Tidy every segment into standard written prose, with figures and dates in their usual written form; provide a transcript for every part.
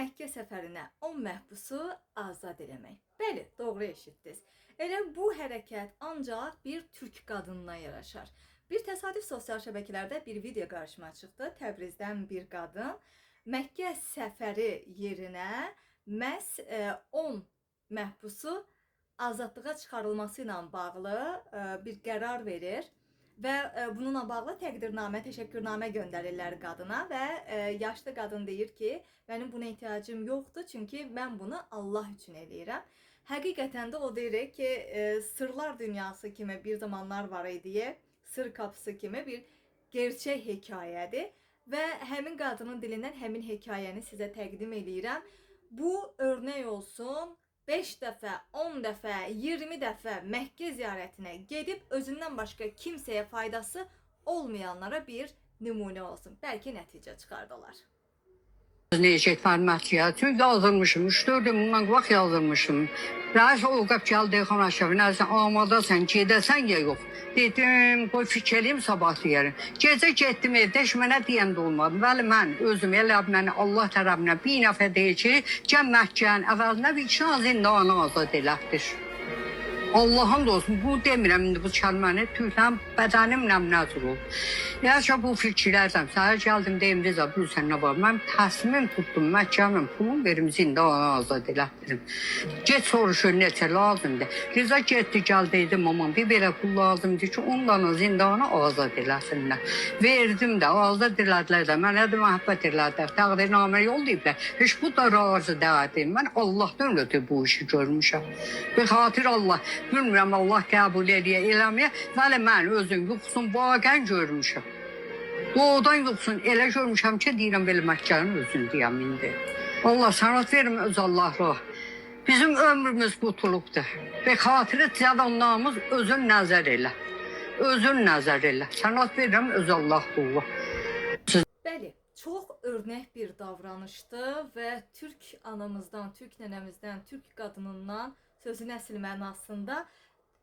Məkkə səfərinə 10 məhbusu azad eləmək. Bəli, doğru eşitdiniz. Elə bu hərəkət ancaq bir türk qadınına yaraşar. Bir təsadüf sosial şəbəkələrdə bir video qarşıma çıxdı. Təbrizdən bir qadın Məkkə səfəri yerinə məhz 10 məhbusu azadlığa çıxarılması ilə bağlı bir qərar verir. Və bununla bağlı təqdirnamə, təşəkkürnamə göndərirlər qadına və yaşlı qadın deyir ki, mənim buna ehtiyacım yoxdur, çünki mən bunu Allah üçün eləyirəm. Həqiqətən də o deyir ki, sırlar dünyası kimi bir zamanlar var idi, sır kapısı kimi bir gerçək hekayədir və həmin qadının dilindən həmin hekayəni sizə təqdim eləyirəm. Bu örnək olsun. 5 dəfə, 10 dəfə, 20 dəfə Məkkə ziyarətinə gedib özündən başqa kimsəyə faydası olmayanlara bir nümunə olsun. Bəlkə nəticə çıxardılar. Necət fərmətliyə, çünki yazılmışım, 3-4 gün bundan qabaq yazılmışım. Rəis o qap gəldi xana şəfi, nəsə amadasan, gedəsən ya yox. Dedim, qoy fikirliyim sabah deyərim. Gecə getdim evdə, heç mənə deyən də olmadı. Bəli, mən özüm elə mənə Allah tərəfindən bir nəfər deyir ki, gəl Məkkənin əvəzinə bir iki zindana azad elətdir. Allah'ın olsun, bu demirəm indi bu kəlməni, tüyləm bədənimlə nəzir ol. Yaşa bu fikirlərsəm, səhər gəldim deyim, Reza, bilirsən nə var, mən təsmin tutdum, Məkkəmin pulun verim, zindana azad elətdirim. Get soruşur, neçə lazımdır. Reza getdi, gəl deydim, aman bir belə pul lazımdır ki, ondan zindana azad eləsinlər. Verdim də, azad elədilər də, mənə də məhəbbət elədilər, təqdirnamə yol deyiblər. Heç bu da razı deyildim, mən Allah'tan ötürü bu işi görmüşəm. Bir xatir Allah. Bilmirəm Allah qəbul eləyə, eləməyə. Bəli, mən özüm yuxusun vaqən görmüşəm. Doğudan yuxusun elə görmüşəm ki, deyirəm belə Məkkənin özünü deyəm indi. Allah sənət verim öz Allah'a. Bizim ömrümüz qutulubdur. Və xatirə cadanlarımız özün nəzər elə. Özün nəzər elə. Sənət verirəm öz Allah'a. Bəli, çox örnək bir davranışdı və Türk anamızdan, Türk nənəmizdən, Türk qadınından sözün əsl mənasında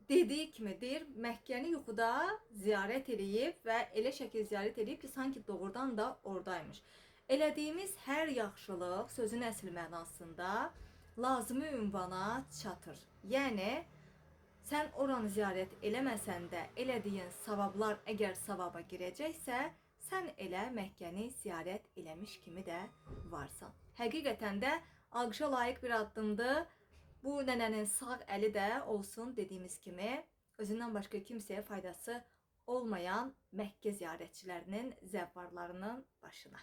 dediyi kimi deyir, Məkkəni yuxuda ziyarət edib və elə şəkil ziyarət edib ki, sanki doğrudan da oradaymış. Elədiyimiz hər yaxşılıq sözün əsl mənasında lazımi ünvana çatır. Yəni, sən oranı ziyarət eləməsən də elədiyin savablar əgər savaba girəcəksə, sən elə Məkkəni ziyarət eləmiş kimi də varsan. Həqiqətən də alqışa layiq bir addımdır. Bu nənənin sağ əli də olsun dediyimiz kimi özündən başqa kimsəyə faydası olmayan Məkkə ziyarətçilərinin zəvvarlarının başına.